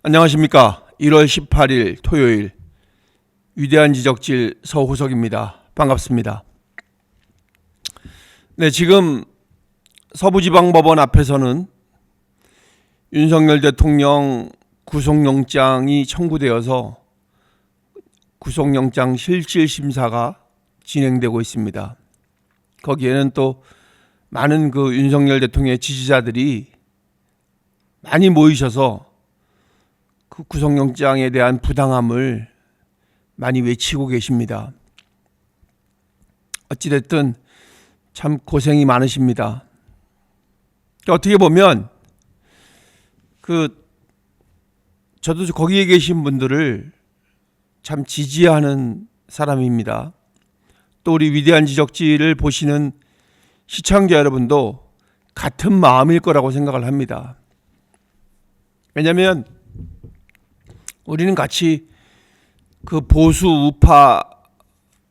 안녕하십니까. 1월 18일 토요일 위대한 지적질 서호석입니다. 반갑습니다. 네, 지금 서부지방법원 앞에서는 윤석열 대통령 구속영장이 청구되어서 구속영장 실질심사가 진행되고 있습니다. 거기에는 또 많은 윤석열 대통령의 지지자들이 많이 모이셔서 그 구속영장에 대한 부당함을 많이 외치고 계십니다. 어찌됐든 참 고생이 많으십니다. 어떻게 보면 저도 거기에 계신 분들을 참 지지하는 사람입니다. 또 우리 위대한 지적질을 보시는 시청자 여러분도 같은 마음일 거라고 생각을 합니다. 왜냐하면 우리는 같이 보수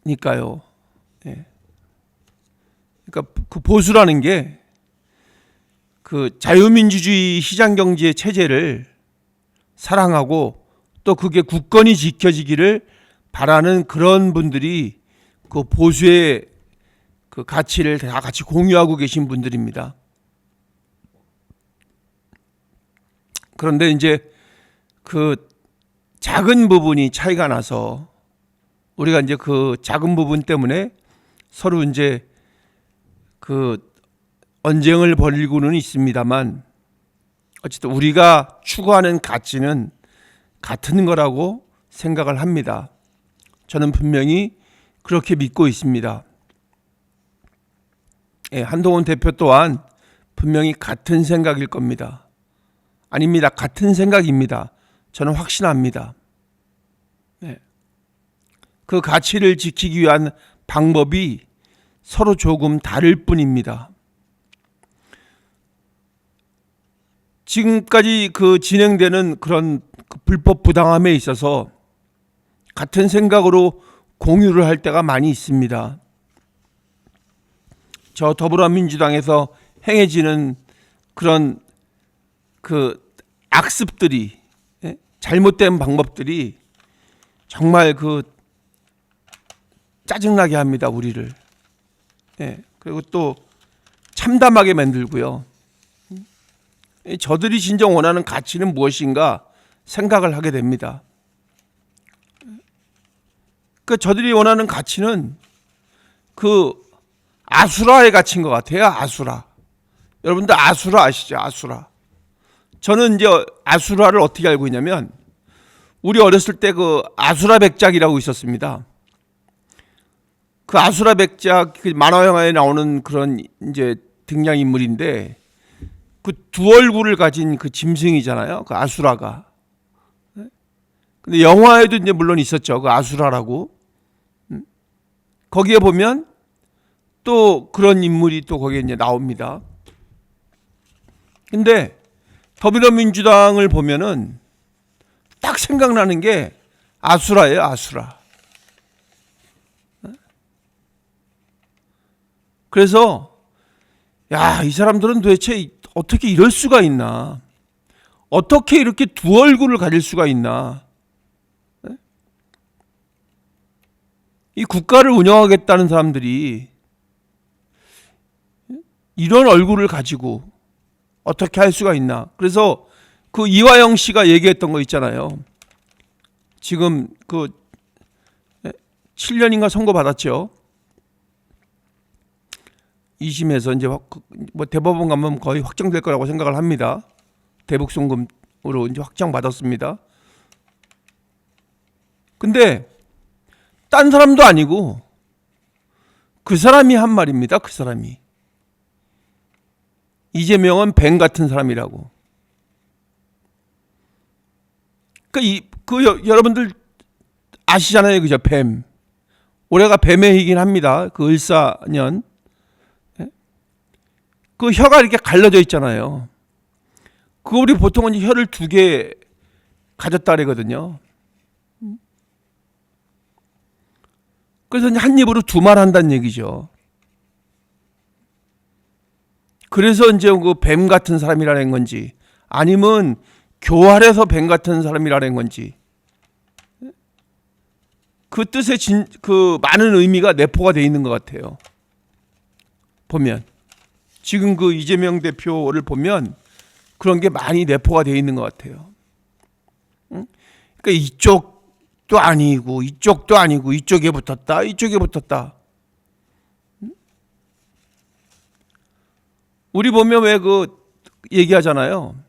우파니까요. 예. 그러니까 보수라는 게 자유민주주의 시장경제 체제를 사랑하고 또 그게 굳건히 지켜지기를 바라는 그런 분들이 보수의 가치를 다 같이 공유하고 계신 분들입니다. 그런데 이제 작은 부분이 차이가 나서 우리가 이제 작은 부분 때문에 서로 이제 언쟁을 벌이고는 있습니다만 어쨌든 우리가 추구하는 가치는 같은 거라고 생각을 합니다. 저는 분명히 그렇게 믿고 있습니다. 예, 한동훈 대표 또한 분명히 같은 생각일 겁니다. 아닙니다. 같은 생각입니다. 저는 확신합니다. 네. 그 가치를 지키기 위한 방법이 서로 조금 다를 뿐입니다. 지금까지 진행되는 그런 불법 부당함에 있어서 같은 생각으로 공유를 할 때가 많이 있습니다. 저 더불어민주당에서 행해지는 그런 악습들이, 잘못된 방법들이 정말 짜증나게 합니다, 우리를. 그리고 또 참담하게 만들고요. 저들이 진정 원하는 가치는 무엇인가 생각을 하게 됩니다. 저들이 원하는 가치는 아수라의 가치인 것 같아요. 아수라. 여러분들 아수라 아시죠? 아수라. 저는 이제 아수라를 어떻게 알고 있냐면 우리 어렸을 때 아수라 백작이라고 있었습니다. 아수라 백작 만화 영화에 나오는 그런 이제 등장인물인데 두 얼굴을 가진 짐승이잖아요. 아수라가. 근데 영화에도 이제 물론 있었죠. 아수라라고. 거기에 보면 또 그런 인물이 또 거기에 이제 나옵니다. 근데 더불어민주당을 보면은 딱 생각나는 게 아수라예요, 아수라. 그래서 이 사람들은 도대체 어떻게 이럴 수가 있나? 어떻게 이렇게 두 얼굴을 가질 수가 있나? 이 국가를 운영하겠다는 사람들이 이런 얼굴을 가지고 어떻게 할 수가 있나? 그래서 이화영 씨가 얘기했던 거 있잖아요. 지금 7년인가 선고 받았죠. 2심에서 이제 대법원 가면 거의 확정될 거라고 생각을 합니다. 대북 송금으로 이제 확정 받았습니다. 근데 딴 사람도 아니고 그 사람이 한 말입니다. 그 사람이. 이재명은 뱀 같은 사람이라고. 여러분들 아시잖아요. 그죠? 뱀. 올해가 뱀의 해이긴 합니다. 을사년. 혀가 이렇게 갈라져 있잖아요. 우리 보통은 혀를 2개 가졌다 그러거든요. 그래서 한 입으로 2말 한다는 얘기죠. 그래서 이제 뱀 같은 사람이라는 건지 아니면 교활해서 뱀 같은 사람이라는 건지, 그 뜻의 그 많은 의미가 내포가 돼 있는 것 같아요. 보면 지금 그 이재명 대표를 보면 그런 게 많이 내포가 돼 있는 것 같아요. 그러니까 이쪽도 아니고 이쪽도 아니고 이쪽에 붙었다, 이쪽에 붙었다. 우리 보면 왜 그 얘기하잖아요.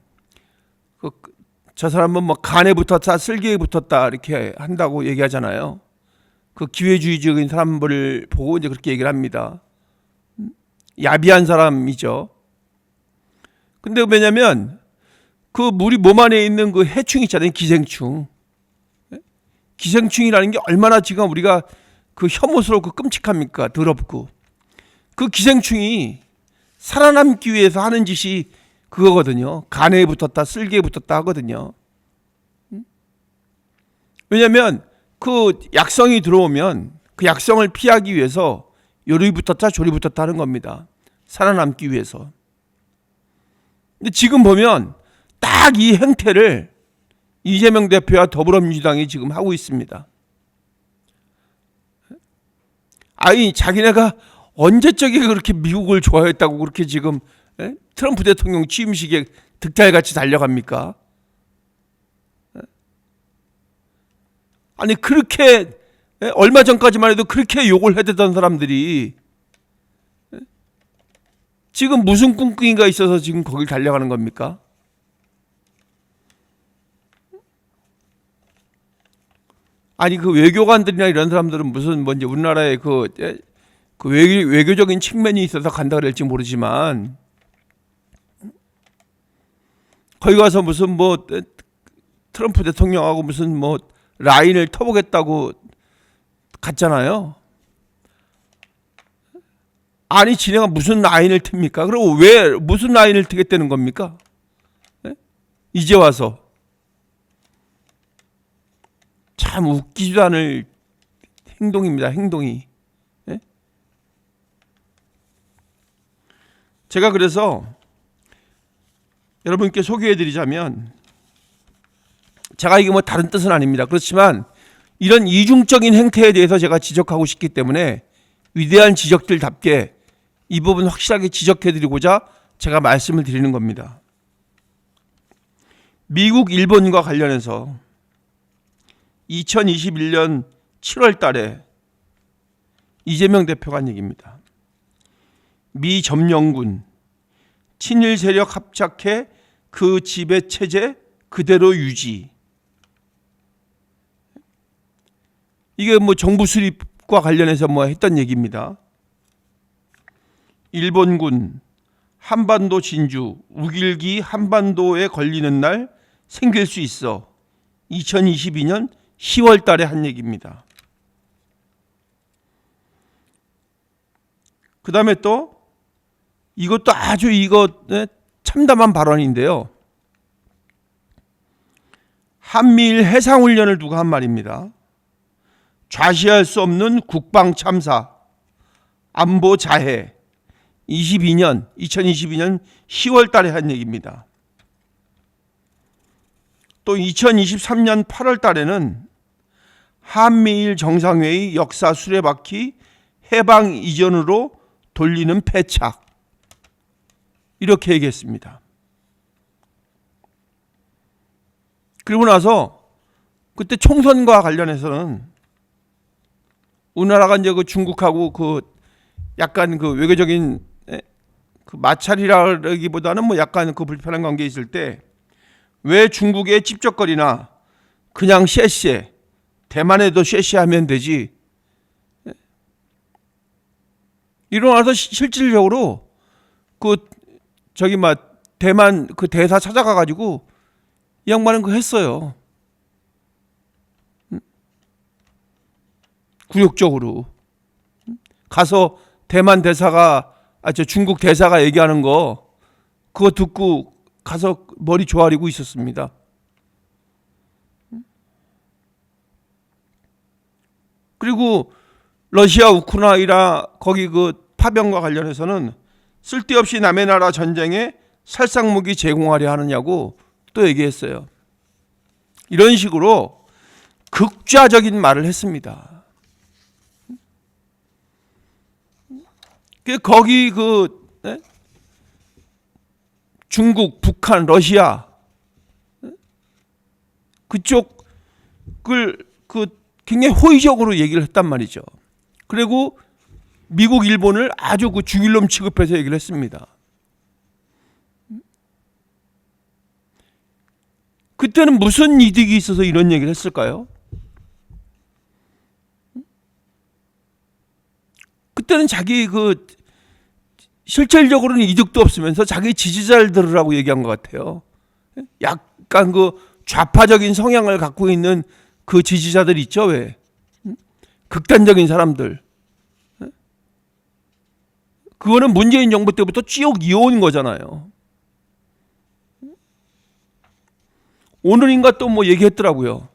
저 사람은 뭐 간에 붙었다, 쓸개에 붙었다 이렇게 한다고 얘기하잖아요. 그 기회주의적인 사람들을 보고 이제 그렇게 얘기를 합니다. 야비한 사람이죠. 근데 왜냐면 그 우리 몸 안에 있는 그 해충 있잖아요. 기생충. 기생충이라는 게 얼마나 지금 우리가 그 혐오스럽고 끔찍합니까? 더럽고. 그 기생충이 살아남기 위해서 하는 짓이 그거거든요. 간에 붙었다, 쓸개에 붙었다 하거든요. 왜냐하면 그 약성이 들어오면 그 약성을 피하기 위해서 요리 붙었다, 조리 붙었다 하는 겁니다. 살아남기 위해서. 근데 지금 보면 딱 이 행태를 이재명 대표와 더불어민주당이 지금 하고 있습니다. 아니, 자기네가 언제적에 그렇게 미국을 좋아했다고 그렇게 지금 트럼프 대통령 취임식에 득달같이 달려갑니까? 아니, 그렇게 얼마 전까지만 해도 그렇게 욕을 해대던 사람들이 지금 무슨 꿍꿍이가 있어서 지금 거길 달려가는 겁니까? 아니, 그 외교관들이나 이런 사람들은 무슨 뭔지 우리나라의 그 외교적인 측면이 있어서 간다 그럴지 모르지만 거기 가서 무슨 뭐 트럼프 대통령하고 무슨 뭐 라인을 터보겠다고 갔잖아요. 아니, 지네가 무슨 라인을 틉니까? 그리고 왜 무슨 라인을 트겠다는 겁니까? 이제 와서 참 웃기지도 않을 행동입니다. 행동이. 제가 그래서 여러분께 소개해드리자면, 제가 이게 뭐 다른 뜻은 아닙니다. 그렇지만 이런 이중적인 행태에 대해서 제가 지적하고 싶기 때문에 위대한 지적들답게 이 부분 확실하게 지적해드리고자 제가 말씀을 드리는 겁니다. 미국, 일본과 관련해서 2021년 7월 달에 이재명 대표가 한 얘기입니다. 미 점령군 친일 세력 합작해 그 지배 체제 그대로 유지. 이게 뭐 정부 수립과 관련해서 뭐 했던 얘기입니다. 일본군 한반도 진주 우길기 한반도에 걸리는 날 생길 수 있어. 2022년 10월 달에 한 얘기입니다. 그 다음에 또 이것도 아주 참담한 발언인데요. 한미일 해상훈련을 두고 한 말입니다. 좌시할 수 없는 국방 참사, 안보 자해. 2022년 10월 달에 한 얘기입니다. 또 2023년 8월 달에는 한미일 정상회의 역사 수레바퀴 해방 이전으로 돌리는 패착. 이렇게 얘기했습니다. 그리고 나서 그때 총선과 관련해서는 우리나라가 이제 그 중국하고 그 약간 그 외교적인 그 마찰이라기보다는 뭐 약간 그 불편한 관계에 있을 때 왜 중국에 찝쩍거리나 그냥 쉐쉐 대만에도 쉐쉐하면 되지. 이러나서 실질적으로 그 저기 막 대만 그 대사 찾아가 가지고 이 양반은 그거 했어요. 굴욕적으로 가서 대만 대사가 중국 대사가 얘기하는 거 그거 듣고 가서 머리 조아리고 있었습니다. 그리고 러시아 우크라이나 거기 그 파병과 관련해서는 쓸데없이 남의 나라 전쟁에 살상무기 제공하려 하느냐고 또 얘기했어요. 이런 식으로 극좌적인 말을 했습니다. 거기 중국, 북한, 러시아 그쪽을 굉장히 호의적으로 얘기를 했단 말이죠. 그리고 미국, 일본을 아주 죽일놈 취급해서 얘기를 했습니다. 그때는 무슨 이득이 있어서 이런 얘기를 했을까요? 그때는 자기 실질적으로는 이득도 없으면서 자기 지지자를 들으라고 얘기한 것 같아요. 약간 좌파적인 성향을 갖고 있는 그 지지자들 있죠, 왜? 극단적인 사람들. 그거는 문재인 정부 때부터 쭉 이어온 거잖아요. 오늘인가 또 뭐 얘기했더라고요.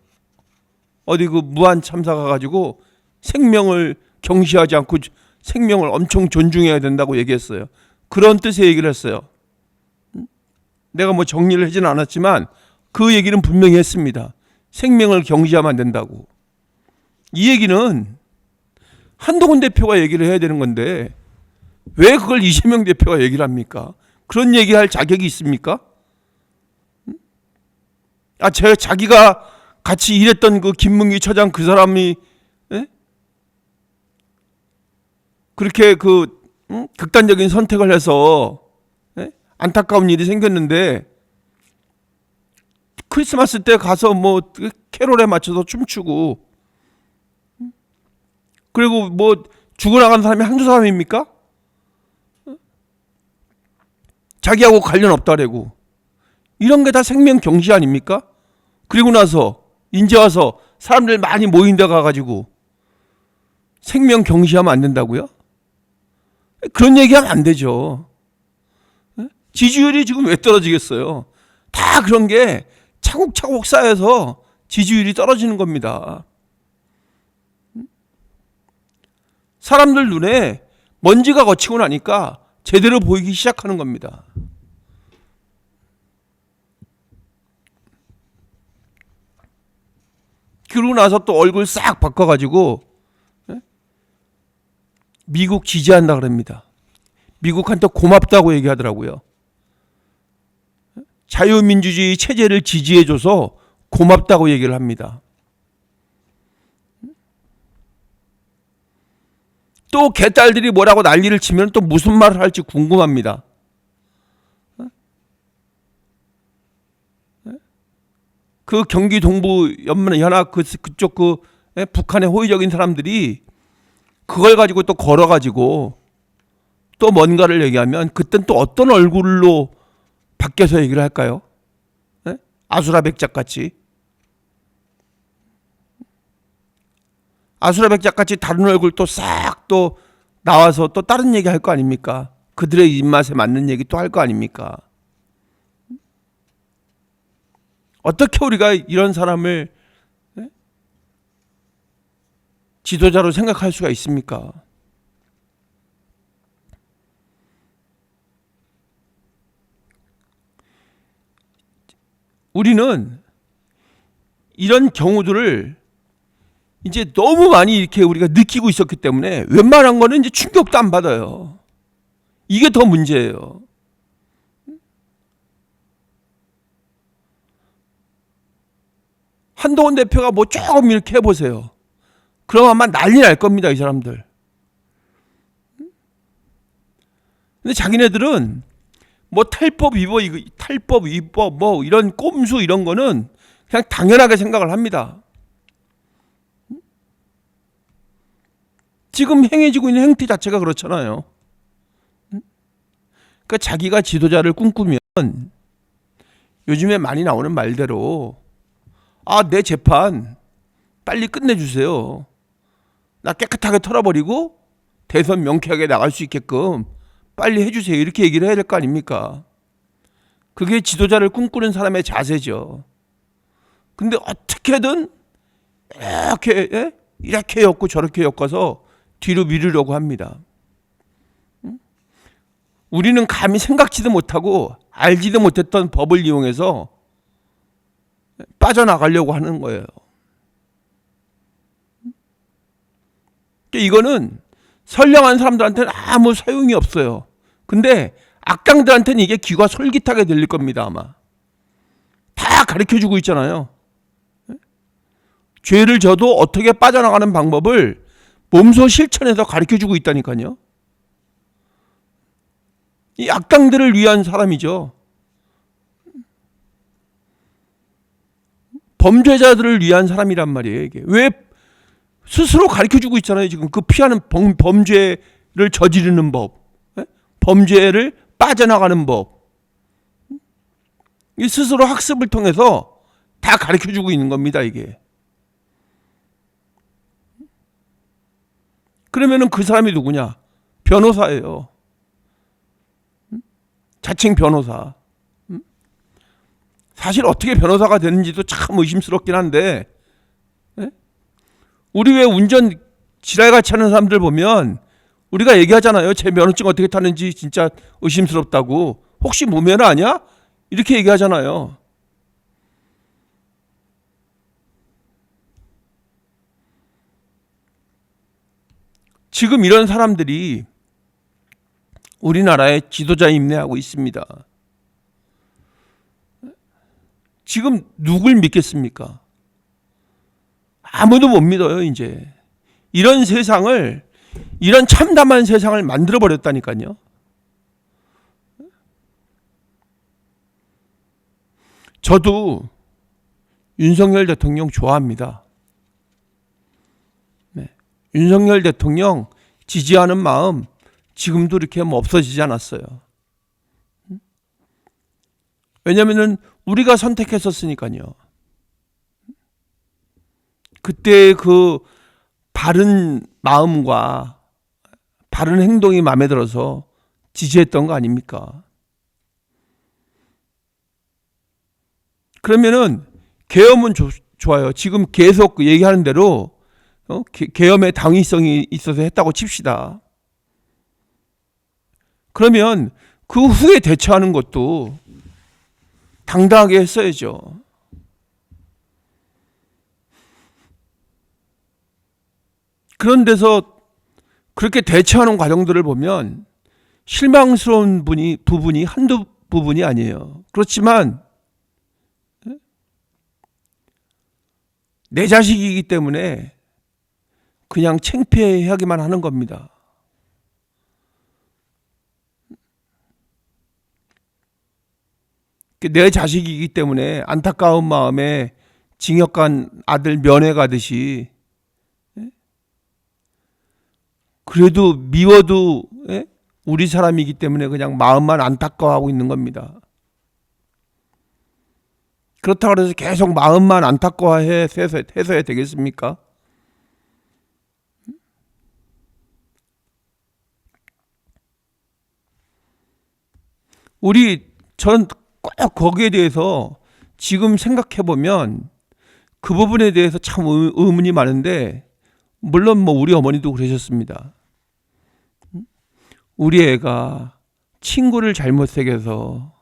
어디 무한 참사 가가지고 생명을 경시하지 않고 생명을 엄청 존중해야 된다고 얘기했어요. 그런 뜻의 얘기를 했어요. 내가 뭐 정리를 하지는 않았지만 그 얘기는 분명히 했습니다. 생명을 경시하면 안 된다고. 이 얘기는 한동훈 대표가 얘기를 해야 되는 건데 왜 그걸 이재명 대표가 얘기를 합니까? 그런 얘기할 자격이 있습니까? 자기가 같이 일했던 김문기 처장 그 사람이 그렇게 극단적인 선택을 해서 안타까운 일이 생겼는데 크리스마스 때 가서 뭐 캐롤에 맞춰서 춤추고 그리고 뭐 죽어나간 사람이 한두 사람입니까? 자기하고 관련 없다래고 이런 게 다 생명 경시 아닙니까? 그리고 나서 인제 와서 사람들 많이 모인 데 가가지고 생명 경시하면 안 된다고요? 그런 얘기하면 안 되죠. 지지율이 지금 왜 떨어지겠어요? 다 그런 게 차곡차곡 쌓여서 지지율이 떨어지는 겁니다. 사람들 눈에 먼지가 거치고 나니까 제대로 보이기 시작하는 겁니다. 그러고 나서 또 얼굴 싹 바꿔가지고 미국 지지한다 그럽니다. 미국한테 고맙다고 얘기하더라고요. 자유민주주의 체제를 지지해줘서 고맙다고 얘기를 합니다. 또 개딸들이 뭐라고 난리를 치면 또 무슨 말을 할지 궁금합니다. 그 경기 동부 연합 그쪽 북한의 호의적인 사람들이 그걸 가지고 또 걸어가지고 또 뭔가를 얘기하면 그땐 또 어떤 얼굴로 바뀌어서 얘기를 할까요? 아수라 백작 같이. 아수라 백작 같이 다른 얼굴 또 싹 또 나와서 또 다른 얘기 할 거 아닙니까? 그들의 입맛에 맞는 얘기 또 할 거 아닙니까? 어떻게 우리가 이런 사람을 지도자로 생각할 수가 있습니까? 우리는 이런 경우들을 이제 너무 많이 이렇게 우리가 느끼고 있었기 때문에 웬만한 거는 이제 충격도 안 받아요. 이게 더 문제예요. 한동훈 대표가 뭐 조금 이렇게 해보세요. 그럼 아마 난리 날 겁니다, 이 사람들. 근데 자기네들은 뭐 탈법 위법 뭐 이런 꼼수 이런 거는 그냥 당연하게 생각을 합니다. 지금 행해지고 있는 행태 자체가 그렇잖아요. 그러니까 자기가 지도자를 꿈꾸면 요즘에 많이 나오는 말대로 내 재판 빨리 끝내주세요. 나 깨끗하게 털어버리고 대선 명쾌하게 나갈 수 있게끔 빨리 해주세요. 이렇게 얘기를 해야 될 거 아닙니까? 그게 지도자를 꿈꾸는 사람의 자세죠. 근데 어떻게든 이렇게 엮고 저렇게 엮어서 뒤로 미루려고 합니다. 우리는 감히 생각지도 못하고 알지도 못했던 법을 이용해서 빠져나가려고 하는 거예요. 이거는 선량한 사람들한테는 아무 소용이 없어요. 근데 악당들한테는 이게 귀가 솔깃하게 들릴 겁니다. 아마 다 가르쳐주고 있잖아요. 죄를 져도 어떻게 빠져나가는 방법을 몸소 실천해서 가르쳐주고 있다니까요. 이 악당들을 위한 사람이죠. 범죄자들을 위한 사람이란 말이에요. 이게 왜 스스로 가르쳐주고 있잖아요. 지금 그 피하는 범죄를 저지르는 법, 범죄를 빠져나가는 법, 이 스스로 학습을 통해서 다 가르쳐주고 있는 겁니다. 이게. 그러면은 그 사람이 누구냐? 변호사예요. 자칭 변호사. 사실 어떻게 변호사가 되는지도 참 의심스럽긴 한데, 우리 왜 운전 지랄같이 하는 사람들 보면 우리가 얘기하잖아요. 제 면허증 어떻게 타는지 진짜 의심스럽다고. 혹시 무면허 아니야? 이렇게 얘기하잖아요. 지금 이런 사람들이 우리나라의 지도자에 임명하고 있습니다. 지금 누굴 믿겠습니까? 아무도 못 믿어요, 이제. 이런 세상을, 이런 참담한 세상을 만들어버렸다니까요. 저도 윤석열 대통령 좋아합니다. 네. 윤석열 대통령 지지하는 마음 지금도 이렇게 없어지지 않았어요. 왜냐하면 우리가 선택했었으니까요. 그때 그 바른 마음과 바른 행동이 마음에 들어서 지지했던 거 아닙니까? 그러면은 계엄은 좋아요. 지금 계속 얘기하는 대로 계엄의 당위성이 있어서 했다고 칩시다. 그러면 그 후에 대처하는 것도 당당하게 했어야죠. 그런 데서 그렇게 대처하는 과정들을 보면 실망스러운 부분이 한두 부분이 아니에요. 그렇지만 내 자식이기 때문에 그냥 창피하기만 하는 겁니다. 내 자식이기 때문에 안타까운 마음에 징역 간 아들 면회 가듯이 그래도 미워도 우리 사람이기 때문에 그냥 마음만 안타까워하고 있는 겁니다. 그렇다고 해서 계속 마음만 안타까워해서야 되겠습니까? 전 꼭 거기에 대해서 지금 생각해보면 그 부분에 대해서 참 의문이 많은데, 물론 뭐 우리 어머니도 그러셨습니다. 우리 애가 친구를 잘못 새겨서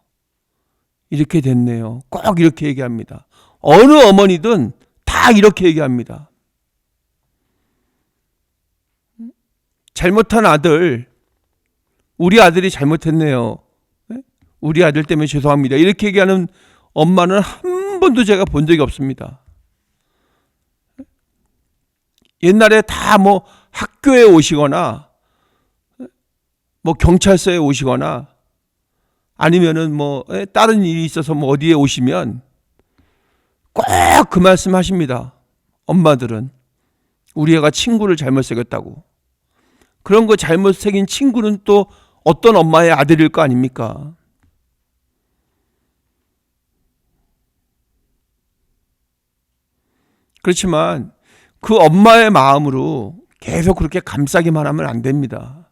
이렇게 됐네요. 꼭 이렇게 얘기합니다. 어느 어머니든 다 이렇게 얘기합니다. 잘못한 아들, 우리 아들이 잘못했네요. 우리 아들 때문에 죄송합니다. 이렇게 얘기하는 엄마는 한 번도 제가 본 적이 없습니다. 옛날에 다 뭐 학교에 오시거나 뭐 경찰서에 오시거나 아니면은 뭐 다른 일이 있어서 뭐 어디에 오시면 꼭 그 말씀 하십니다. 엄마들은 우리 애가 친구를 잘못 새겼다고. 그런 거 잘못 새긴 친구는 또 어떤 엄마의 아들일 거 아닙니까? 그렇지만 그 엄마의 마음으로 계속 그렇게 감싸기만 하면 안 됩니다.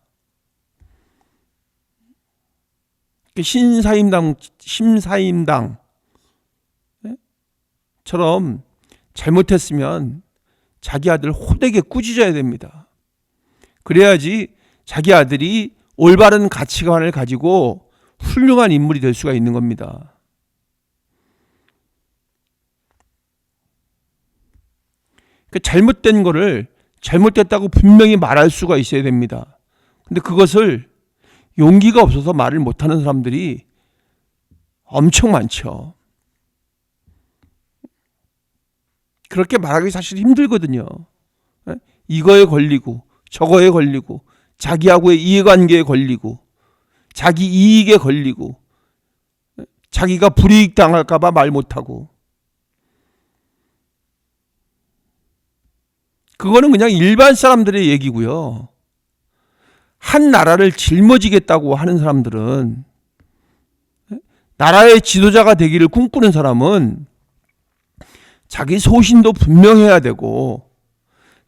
심사임당처럼 잘못했으면 자기 아들 호되게 꾸짖어야 됩니다. 그래야지 자기 아들이 올바른 가치관을 가지고 훌륭한 인물이 될 수가 있는 겁니다. 잘못된 거를 잘못됐다고 분명히 말할 수가 있어야 됩니다. 근데 그것을 용기가 없어서 말을 못하는 사람들이 엄청 많죠. 그렇게 말하기 사실 힘들거든요. 이거에 걸리고 저거에 걸리고 자기하고의 이해관계에 걸리고 자기 이익에 걸리고 자기가 불이익 당할까 봐 말 못하고. 그거는 그냥 일반 사람들의 얘기고요. 한 나라를 짊어지겠다고 하는 사람들은, 나라의 지도자가 되기를 꿈꾸는 사람은 자기 소신도 분명해야 되고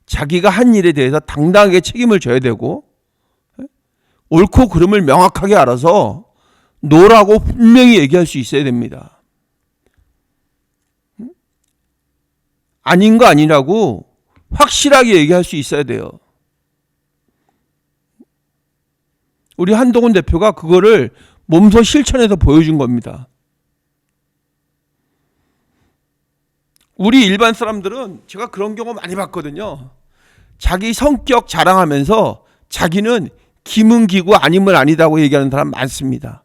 자기가 한 일에 대해서 당당하게 책임을 져야 되고 옳고 그름을 명확하게 알아서 노라고 분명히 얘기할 수 있어야 됩니다. 아닌 거 아니라고 확실하게 얘기할 수 있어야 돼요. 우리 한동훈 대표가 그거를 몸소 실천해서 보여준 겁니다. 우리 일반 사람들은 제가 그런 경우 많이 봤거든요. 자기 성격 자랑하면서 자기는 김은기고 아니면 아니다고 얘기하는 사람 많습니다.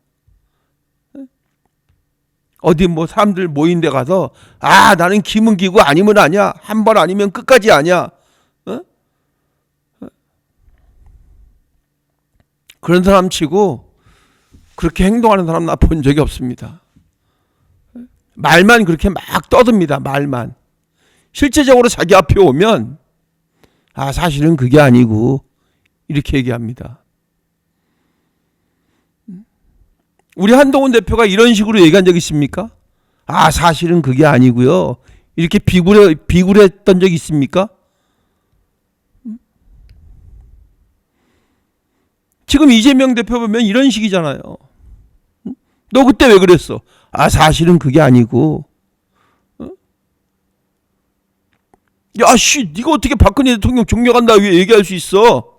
어디 뭐 사람들 모인 데 가서 나는 김은기고 아니면 아니야. 한 번 아니면 끝까지 아니야. 그런 사람 치고 그렇게 행동하는 사람 나 본 적이 없습니다. 말만 그렇게 막 떠듭니다. 말만. 실제적으로 자기 앞에 오면 사실은 그게 아니고 이렇게 얘기합니다. 우리 한동훈 대표가 이런 식으로 얘기한 적 있습니까? 사실은 그게 아니고요. 이렇게 비굴했던 적 있습니까? 지금 이재명 대표 보면 이런 식이잖아요. 너 그때 왜 그랬어? 사실은 그게 아니고. 네가 어떻게 박근혜 대통령 존경한다 왜 얘기할 수 있어?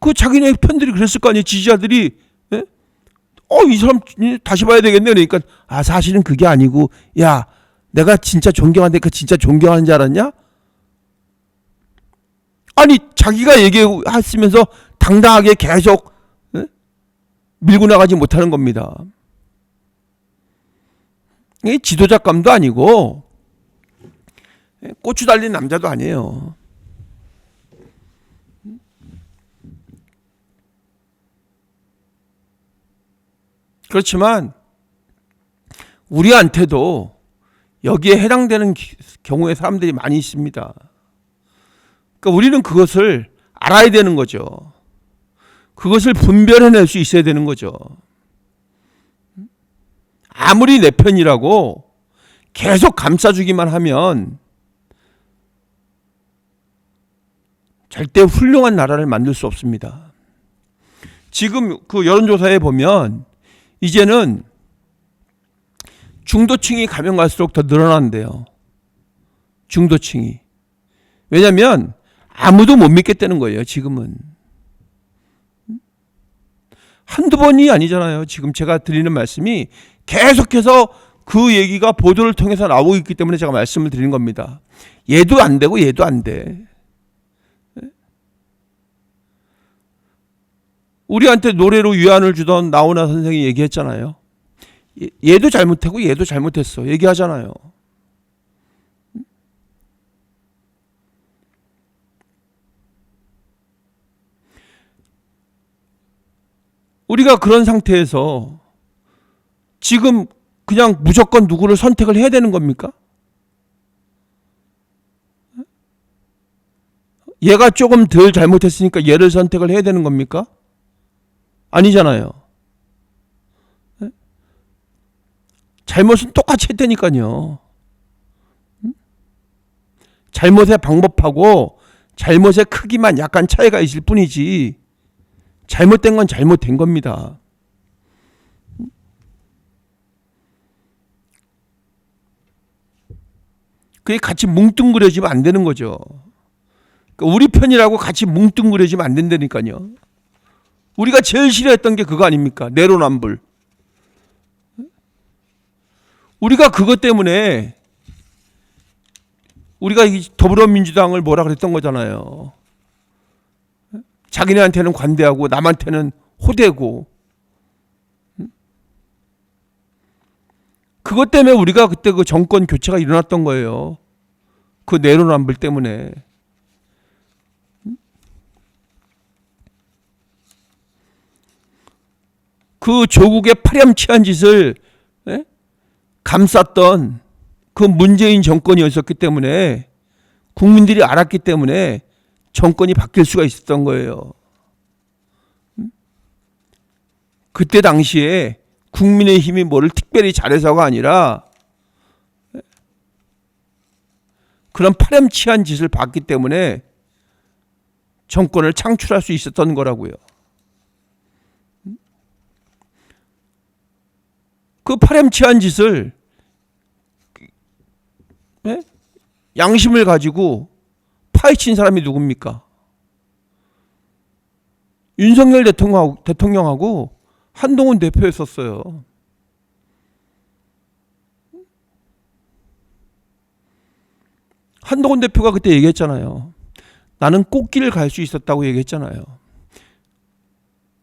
그 자기네 편들이 그랬을 거 아니에요, 지지자들이. 이 사람 다시 봐야 되겠네. 그러니까 사실은 그게 아니고, 야, 내가 진짜 존경한다니까 진짜 존경하는 줄 알았냐? 아니, 자기가 얘기했으면서 당당하게 계속 밀고 나가지 못하는 겁니다. 이게 지도자감도 아니고 고추 달린 남자도 아니에요. 그렇지만 우리한테도 여기에 해당되는 경우의 사람들이 많이 있습니다. 그러니까 우리는 그것을 알아야 되는 거죠. 그것을 분별해낼 수 있어야 되는 거죠. 아무리 내 편이라고 계속 감싸주기만 하면 절대 훌륭한 나라를 만들 수 없습니다. 지금 그 여론조사에 보면 이제는 중도층이 가면 갈수록 더 늘어난대요. 중도층이. 왜냐하면 아무도 못 믿겠다는 거예요. 지금은. 한두 번이 아니잖아요. 지금 제가 드리는 말씀이 계속해서 그 얘기가 보도를 통해서 나오고 있기 때문에 제가 말씀을 드리는 겁니다. 얘도 안 되고 얘도 안 돼. 우리한테 노래로 위안을 주던 나훈아 선생이 얘기했잖아요. 얘도 잘못했고 얘도 잘못했어. 얘기하잖아요. 우리가 그런 상태에서 지금 그냥 무조건 누구를 선택을 해야 되는 겁니까? 얘가 조금 덜 잘못했으니까 얘를 선택을 해야 되는 겁니까? 아니잖아요. 잘못은 똑같이 했다니까요. 잘못의 방법하고 잘못의 크기만 약간 차이가 있을 뿐이지 잘못된 건 잘못된 겁니다. 그게 같이 뭉뚱그려지면 안 되는 거죠. 그러니까 우리 편이라고 같이 뭉뚱그려지면 안 된다니까요. 우리가 제일 싫어했던 게 그거 아닙니까? 내로남불. 우리가 그것 때문에 우리가 이 더불어민주당을 뭐라 그랬던 거잖아요. 자기네한테는 관대하고 남한테는 호되고. 그것 때문에 우리가 그때 그 정권 교체가 일어났던 거예요. 그 내로남불 때문에. 그 조국의 파렴치한 짓을 감쌌던 그 문재인 정권이었었기 때문에, 국민들이 알았기 때문에 정권이 바뀔 수가 있었던 거예요. 그때 당시에 국민의힘이 뭐를 특별히 잘해서가 아니라 그런 파렴치한 짓을 봤기 때문에 정권을 창출할 수 있었던 거라고요. 그 파렴치한 짓을 양심을 가지고 파헤친 사람이 누굽니까? 윤석열 대통령하고 한동훈 대표였었어요. 한동훈 대표가 그때 얘기했잖아요. 나는 꽃길을 갈 수 있었다고 얘기했잖아요.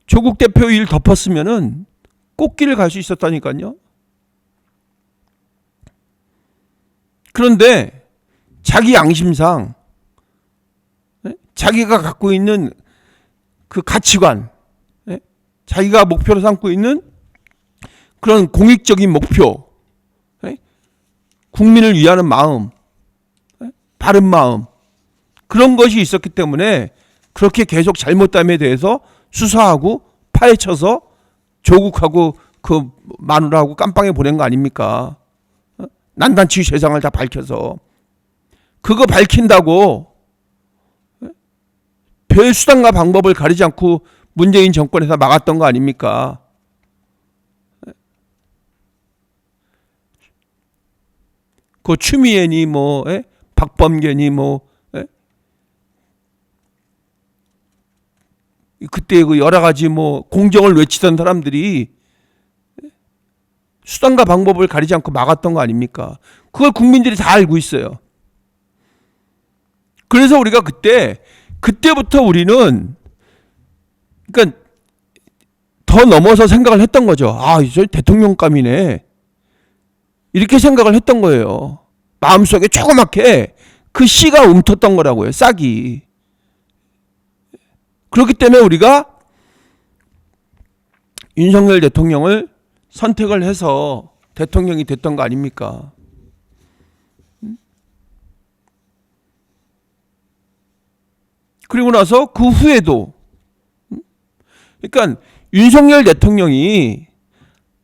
조국 대표 일 덮었으면은 꽃길을 갈 수 있었다니까요. 그런데 자기 양심상 자기가 갖고 있는 그 가치관, 자기가 목표로 삼고 있는 그런 공익적인 목표, 국민을 위하는 마음, 바른 마음, 그런 것이 있었기 때문에 그렇게 계속 잘못됨에 대해서 수사하고 파헤쳐서 조국하고 그 마누라하고 깜빵에 보낸 거 아닙니까? 난단치 세상을 다 밝혀서. 그거 밝힌다고 별 수단과 방법을 가리지 않고 문재인 정권에서 막았던 거 아닙니까? 그 추미애니 뭐 박범계니 뭐 그때 그 여러 가지 뭐 공정을 외치던 사람들이 수단과 방법을 가리지 않고 막았던 거 아닙니까? 그걸 국민들이 다 알고 있어요. 그래서 우리가 그때부터 우리는 그러니까 더 넘어서 생각을 했던 거죠. 아, 저 대통령감이네. 이렇게 생각을 했던 거예요. 마음속에 조그맣게 그 씨가 움텄던 거라고요. 싹이. 그렇기 때문에 우리가 윤석열 대통령을 선택을 해서 대통령이 됐던 거 아닙니까? 그리고 나서 그 후에도, 그러니까 윤석열 대통령이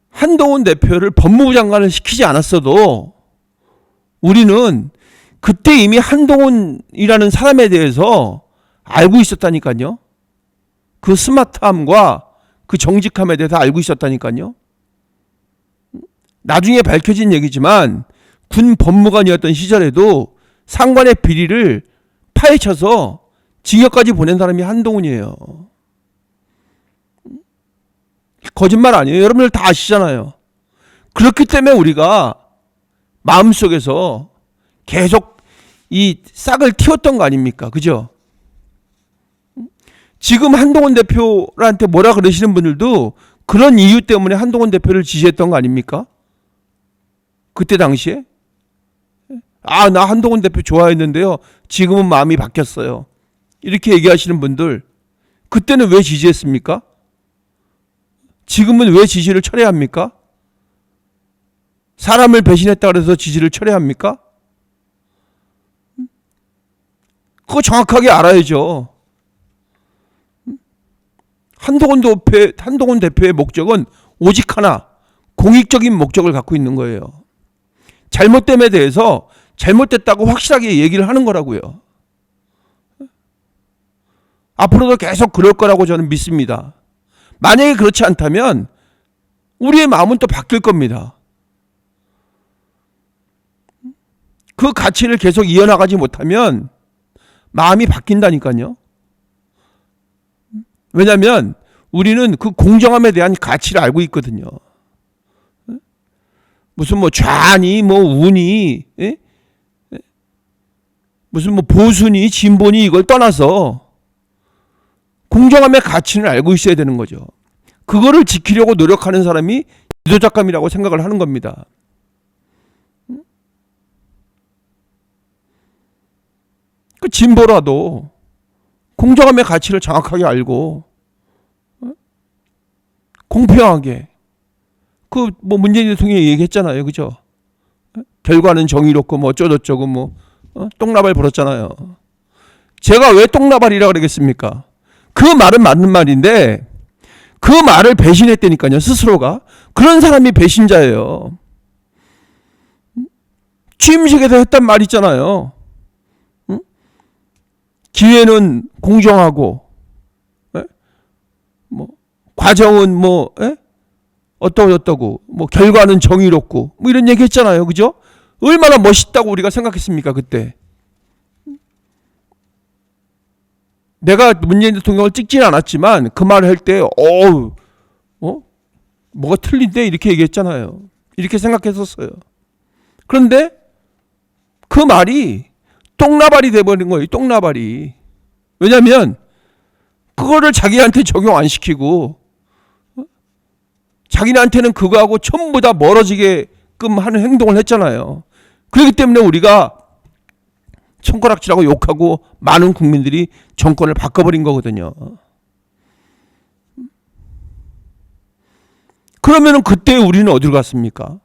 한동훈 대표를 법무부 장관을 시키지 않았어도 우리는 그때 이미 한동훈이라는 사람에 대해서 알고 있었다니까요. 그 스마트함과 그 정직함에 대해서 알고 있었다니까요. 나중에 밝혀진 얘기지만 군 법무관이었던 시절에도 상관의 비리를 파헤쳐서 징역까지 보낸 사람이 한동훈이에요. 거짓말 아니에요. 여러분들 다 아시잖아요. 그렇기 때문에 우리가 마음속에서 계속 이 싹을 틔웠던 거 아닙니까? 그죠? 지금 한동훈 대표한테 뭐라 그러시는 분들도 그런 이유 때문에 한동훈 대표를 지지했던 거 아닙니까? 그때 당시에? 아, 나 한동훈 대표 좋아했는데요. 지금은 마음이 바뀌었어요. 이렇게 얘기하시는 분들, 그때는 왜 지지했습니까? 지금은 왜 지지를 철회합니까? 사람을 배신했다 그래서 지지를 철회합니까? 그거 정확하게 알아야죠. 한동훈 대표의 목적은 오직 하나, 공익적인 목적을 갖고 있는 거예요. 잘못됨에 대해서 잘못됐다고 확실하게 얘기를 하는 거라고요. 앞으로도 계속 그럴 거라고 저는 믿습니다. 만약에 그렇지 않다면 우리의 마음은 또 바뀔 겁니다. 그 가치를 계속 이어나가지 못하면 마음이 바뀐다니까요. 왜냐하면 우리는 그 공정함에 대한 가치를 알고 있거든요. 무슨 뭐 좌니 뭐 우니 무슨 뭐 보수니 진보니 이걸 떠나서 공정함의 가치를 알고 있어야 되는 거죠. 그거를 지키려고 노력하는 사람이 지도자감이라고 생각을 하는 겁니다. 그 진보라도 공정함의 가치를 정확하게 알고 공평하게 그 뭐 문재인 대통령이 얘기했잖아요, 그죠? 결과는 정의롭고 뭐 어쩌고저쩌고 뭐 똥나발 불었잖아요. 제가 왜 똥나발이라 그러겠습니까? 그 말은 맞는 말인데 그 말을 배신했다니까요, 스스로가. 그런 사람이 배신자예요. 취임식에서 했단 말 있잖아요. 기회는 공정하고, 뭐 과정은 뭐 어떠고, 뭐 결과는 정의롭고, 뭐 이런 얘기 했잖아요, 그죠? 얼마나 멋있다고 우리가 생각했습니까, 그때? 내가 문재인 대통령을 찍지는 않았지만 그 말을 할 때, 뭐가 틀린데 이렇게 얘기했잖아요. 이렇게 생각했었어요. 그런데 그 말이 똥나발이 돼버린 거예요. 똥나발이. 왜냐하면 그거를 자기한테 적용 안 시키고 자기한테는 그거하고 전부 다 멀어지게끔 하는 행동을 했잖아요. 그렇기 때문에 우리가 손가락질하고 욕하고 많은 국민들이 정권을 바꿔버린 거거든요. 그러면은 그때 우리는 어디로 갔습니까?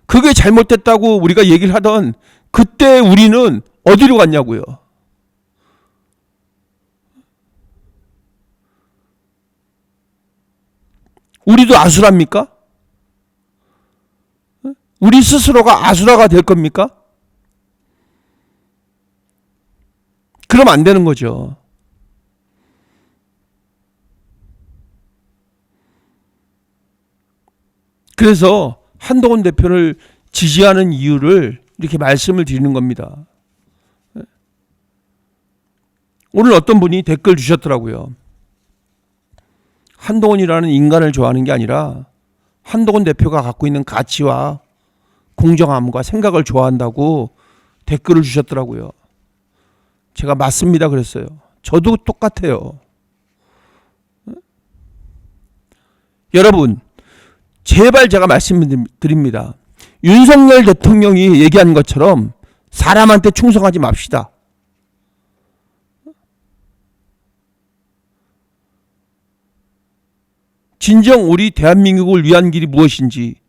그게 잘못됐다고 우리가 얘기를 하던 그때 우리는 어디로 갔냐고요. 우리도 아수라입니까? 우리 스스로가 아수라가 될 겁니까? 그럼 안 되는 거죠. 그래서 한동훈 대표를 지지하는 이유를 이렇게 말씀을 드리는 겁니다. 오늘 어떤 분이 댓글 주셨더라고요. 한동훈이라는 인간을 좋아하는 게 아니라 한동훈 대표가 갖고 있는 가치와 공정함과 생각을 좋아한다고 댓글을 주셨더라고요. 제가 맞습니다 그랬어요. 저도 똑같아요. 여러분, 제발 제가 말씀드립니다. 윤석열 대통령이 얘기한 것처럼 사람한테 충성하지 맙시다. 진정 우리 대한민국을 위한 길이 무엇인지,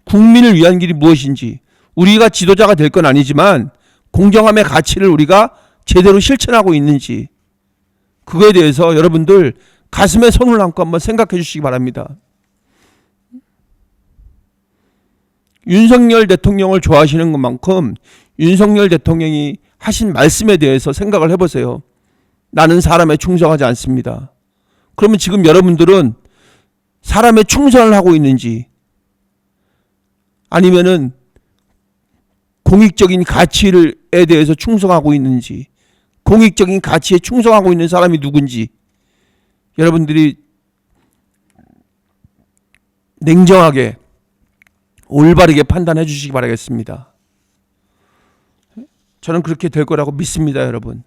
국민을 위한 길이 무엇인지, 우리가 지도자가 될 건 아니지만 공정함의 가치를 우리가 제대로 실천하고 있는지, 그거에 대해서 여러분들 가슴에 손을 얹고 한번 생각해 주시기 바랍니다. 윤석열 대통령을 좋아하시는 것만큼 윤석열 대통령이 하신 말씀에 대해서 생각을 해보세요. 나는 사람에 충성하지 않습니다. 그러면 지금 여러분들은 사람에 충성을 하고 있는지 아니면은 공익적인 가치에 대해서 충성하고 있는지, 공익적인 가치에 충성하고 있는 사람이 누군지 여러분들이 냉정하게 올바르게 판단해 주시기 바라겠습니다. 저는 그렇게 될 거라고 믿습니다, 여러분.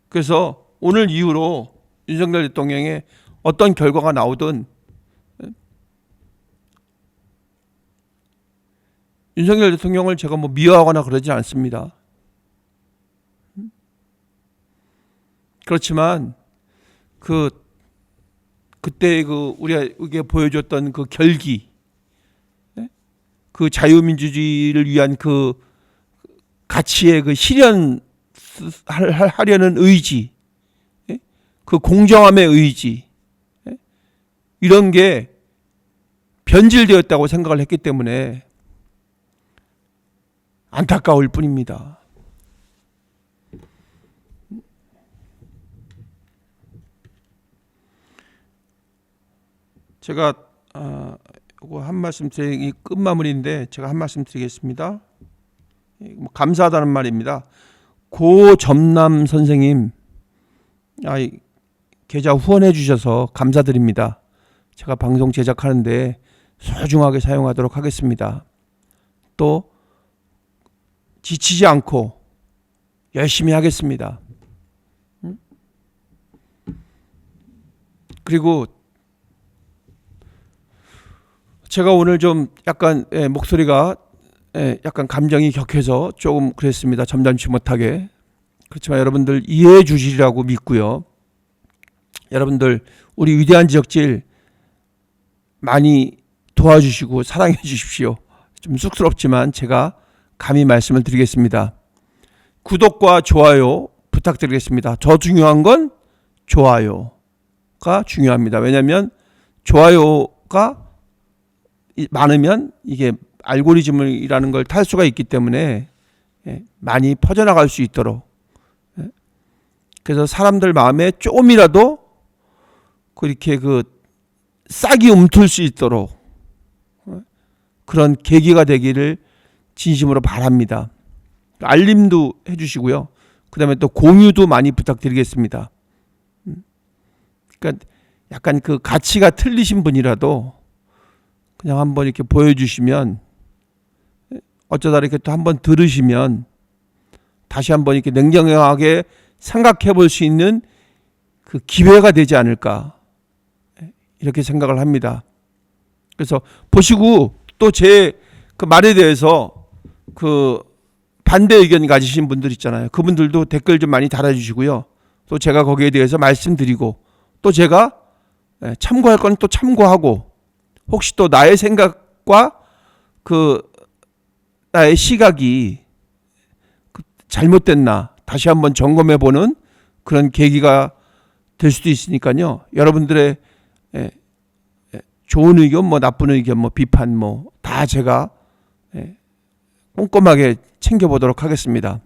그래서 오늘 이후로 윤석열 대통령의 어떤 결과가 나오든 윤석열 대통령을 제가 뭐 미워하거나 그러지 않습니다. 그렇지만 그때 우리가 보여줬던 그 결기, 그 자유민주주의를 위한 그 가치의 그 실현하려는 의지, 그 공정함의 의지, 이런 게 변질되었다고 생각을 했기 때문에 안타까울 뿐입니다. 제가 한 말씀 드리기 끝마무리인데 제가 한 말씀 드리겠습니다. 감사하다는 말입니다. 고점남 선생님, 계좌 후원해 주셔서 감사드립니다. 제가 방송 제작하는데 소중하게 사용하도록 하겠습니다. 또 지치지 않고 열심히 하겠습니다. 그리고 제가 오늘 좀 약간 목소리가 약간 감정이 격해서 조금 그랬습니다. 점잖지 못하게. 그렇지만 여러분들 이해해 주시리라고 믿고요. 여러분들 우리 위대한 지역질 많이 도와주시고 사랑해 주십시오. 좀 쑥스럽지만 제가 감히 말씀을 드리겠습니다. 구독과 좋아요 부탁드리겠습니다. 더 중요한 건 좋아요가 중요합니다. 왜냐하면 좋아요가 많으면 이게 알고리즘이라는 걸 탈 수가 있기 때문에 많이 퍼져나갈 수 있도록, 그래서 사람들 마음에 조금이라도 그렇게 그 싹이 움틀 수 있도록 그런 계기가 되기를 진심으로 바랍니다. 알림도 해주시고요. 그 다음에 또 공유도 많이 부탁드리겠습니다. 그러니까 약간 그 가치가 틀리신 분이라도 그냥 한번 이렇게 보여주시면, 어쩌다 이렇게 또 한번 들으시면 다시 한번 이렇게 냉정하게 생각해 볼 수 있는 그 기회가 되지 않을까, 이렇게 생각을 합니다. 그래서 보시고 또 제 그 말에 대해서 그 반대 의견 가지신 분들 있잖아요. 그분들도 댓글 좀 많이 달아주시고요. 또 제가 거기에 대해서 말씀드리고, 또 제가 참고할 건 또 참고하고, 혹시 또 나의 생각과 그 나의 시각이 잘못됐나 다시 한번 점검해 보는 그런 계기가 될 수도 있으니까요. 여러분들의 좋은 의견, 뭐 나쁜 의견, 뭐 비판, 뭐 다 제가 꼼꼼하게 챙겨보도록 하겠습니다.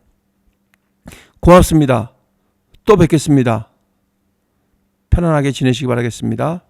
고맙습니다. 또 뵙겠습니다. 편안하게 지내시기 바라겠습니다.